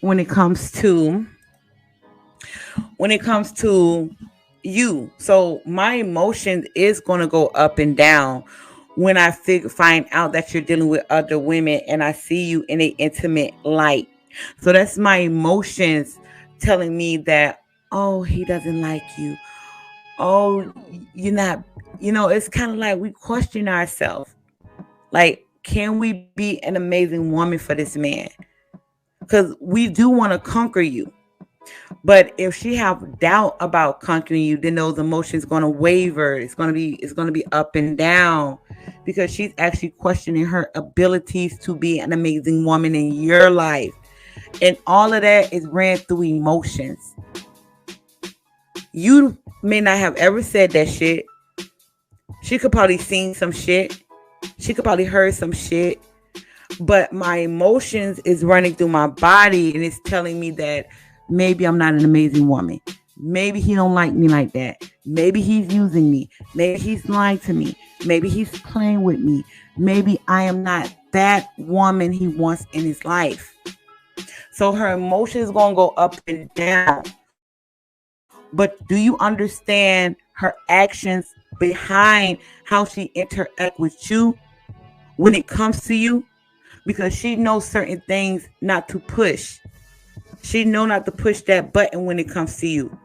when it comes to when it comes to you. So my emotions is going to go up and down when I find out that you're dealing with other women and I see you in an intimate light. So that's my emotions telling me that, oh, he doesn't like you. Oh, you're not, it's kind of like we question ourselves. Like, can we be an amazing woman for this man? Because we do want to conquer you. But if she have doubt about conquering you, then those emotions going to waver. It's going to be up and down because she's actually questioning her abilities to be an amazing woman in your life. And all of that is ran through emotions. You may not have ever said that shit. She could probably seen some shit. She could probably heard some shit. But my emotions is running through my body and it's telling me that maybe I'm not an amazing woman. Maybe he don't like me like that. Maybe he's using me. Maybe he's lying to me. Maybe he's playing with me. Maybe I am not that woman he wants in his life. So her emotions gonna go up and down. But do you understand her actions behind how she interact with you when it comes to you? Because she knows certain things not to push. She know not to push that button when it comes to you.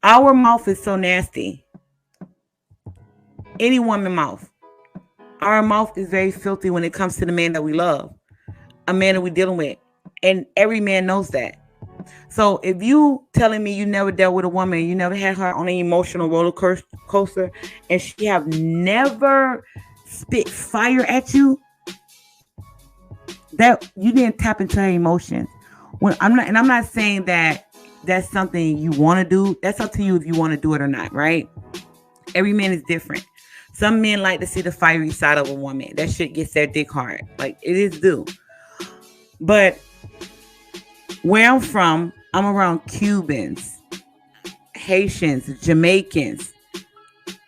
Our mouth is so nasty. Any woman mouth. Our mouth is very filthy when it comes to the man that we love, a man that we're dealing with. And every man knows that. So if you telling me you never dealt with a woman, you never had her on an emotional roller coaster, and she have never spit fire at you, that you didn't tap into her emotions. I'm not saying that that's something you want to do. That's up to you if you want to do it or not, right? Every man is different. Some men like to see the fiery side of a woman. That shit gets their dick hard. Like it is due. But where I'm from, I'm around Cubans, Haitians, Jamaicans.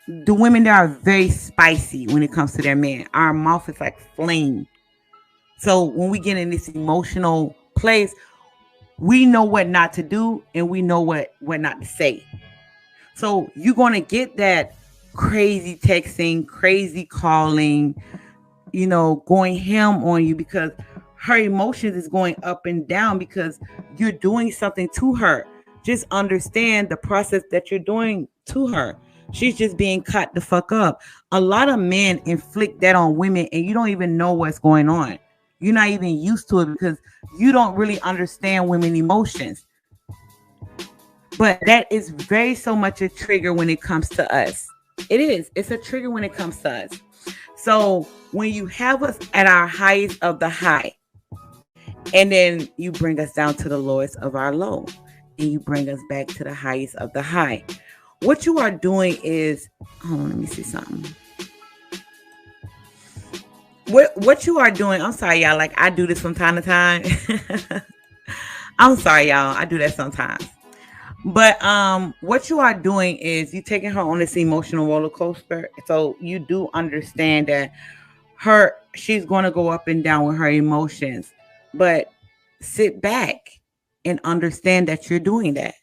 The women there are very spicy when it comes to their men. Our mouth is like flame. So when we get in this emotional place, we know what not to do and we know what not to say. So you're going to get that crazy texting, crazy calling, going ham on you because her emotions is going up and down because you're doing something to her. Just understand the process that you're doing to her. She's just being cut the fuck up. A lot of men inflict that on women and you don't even know what's going on. You're not even used to it because you don't really understand women emotions. But that is very so much a trigger when it comes to us. It is. It's a trigger when it comes to us. So when you have us at our highest of the high, and then you bring us down to the lowest of our low, and you bring us back to the highest of the high, what you are doing is, hold on, let me see something. What you are doing, I'm sorry, y'all. Like I do this from time to time. I'm sorry, y'all. I do that sometimes. But what you are doing is you taking her on this emotional roller coaster. So you do understand that she's going to go up and down with her emotions. But sit back and understand that you're doing that.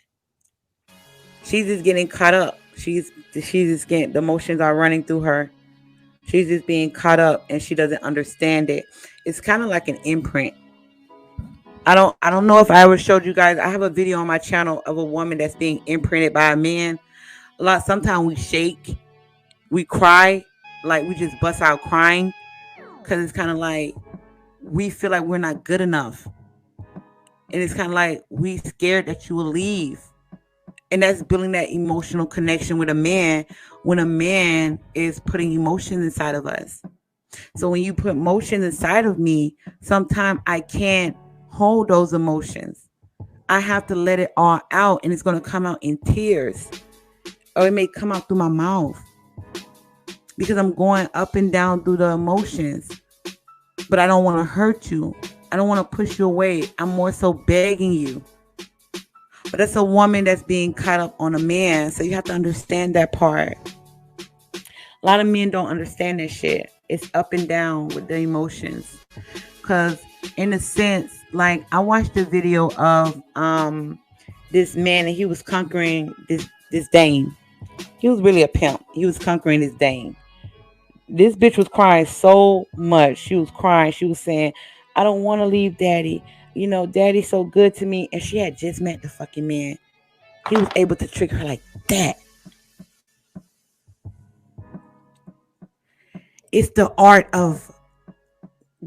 She's just getting caught up. She's just getting, the emotions are running through her. She's just being caught up and she doesn't understand it. It's kind of like an imprint. I don't know if I ever showed you guys. I have a video on my channel of a woman that's being imprinted by a man. Sometimes we shake, we cry, like we just bust out crying because it's kind of like we feel like we're not good enough. And it's kind of like we scared that you will leave. And that's building that emotional connection with a man when a man is putting emotions inside of us. So when you put emotions inside of me, sometimes I can't hold those emotions. I have to let it all out and it's going to come out in tears or it may come out through my mouth because I'm going up and down through the emotions. But I don't want to hurt you. I don't want to push you away. I'm more so begging you. But that's a woman that's being caught up on a man. So you have to understand that part. A lot of men don't understand this shit. It's up and down with the emotions. Because in a sense. Like I watched a video of this man, and he was conquering this dame. He was really a pimp. He was conquering this dame. This bitch was crying so much. She was crying. She was saying, "I don't want to leave daddy. You know, daddy's so good to me." And she had just met the fucking man. He was able to trick her like that. It's the art of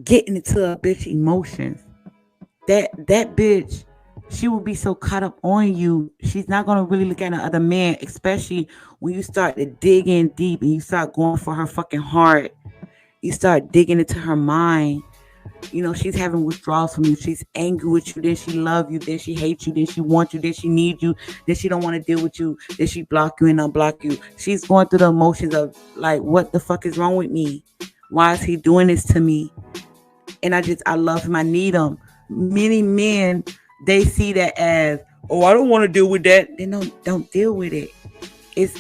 getting into a bitch emotions. That bitch, she will be so caught up on you. She's not gonna really look at another man, especially when you start to dig in deep and you start going for her fucking heart. You start digging into her mind. You know, she's having withdrawals from you. She's angry with you. Then she love you. Then she hates you. Then she wants you. Then she needs you. Then she don't want to deal with you. Then she block you and unblock you. She's going through the emotions of like, what the fuck is wrong with me? Why is he doing this to me? And I love him. I need him. Many men, they see that as, oh, I don't want to deal with that. Then don't deal with it. It's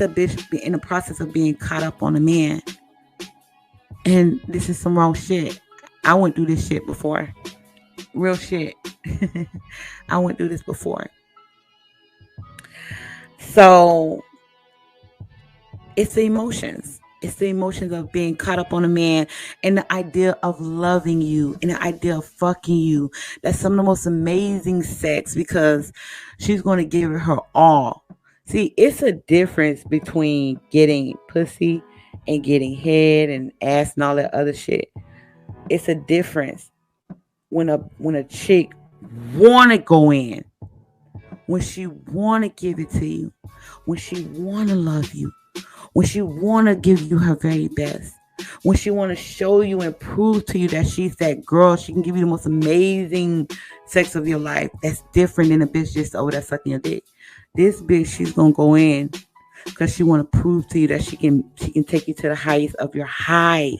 a bitch in the process of being caught up on a man. And this is some wrong shit. I went through this shit before. Real shit. I went through this before. So it's the emotions. It's the emotions of being caught up on a man and the idea of loving you and the idea of fucking you. That's some of the most amazing sex because she's going to give it her all. See, it's a difference between getting pussy and getting head and ass and all that other shit. It's a difference when a chick want to go in, when she want to give it to you, when she want to love you, when she want to give you her very best, when she want to show you and prove to you that she's that girl. She can give you the most amazing sex of your life. That's different than a bitch just over there sucking your dick. This bitch, she's gonna go in because she want to prove to you that she can take you to the highest of your high.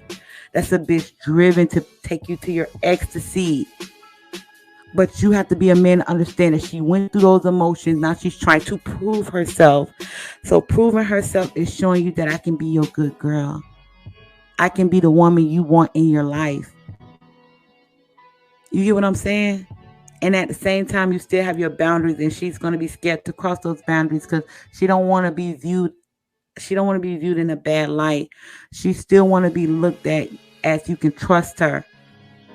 That's a bitch driven to take you to your ecstasy. But you have to be a man to understand that she went through those emotions. Now she's trying to prove herself. So proving herself is showing you that I can be your good girl. I can be the woman you want in your life. You get what I'm saying? And at the same time, you still have your boundaries, and she's going to be scared to cross those boundaries because she don't want to be viewed. She don't want to be viewed in a bad light. She still want to be looked at as you can trust her.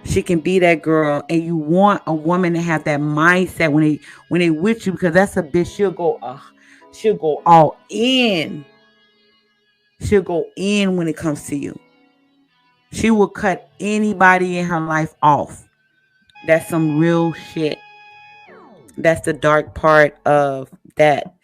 She can be that girl, and you want a woman to have that mindset when they with you, because that's a bitch. She'll go all in. She'll go in when it comes to you. She will cut anybody in her life off. That's some real shit. That's the dark part of that.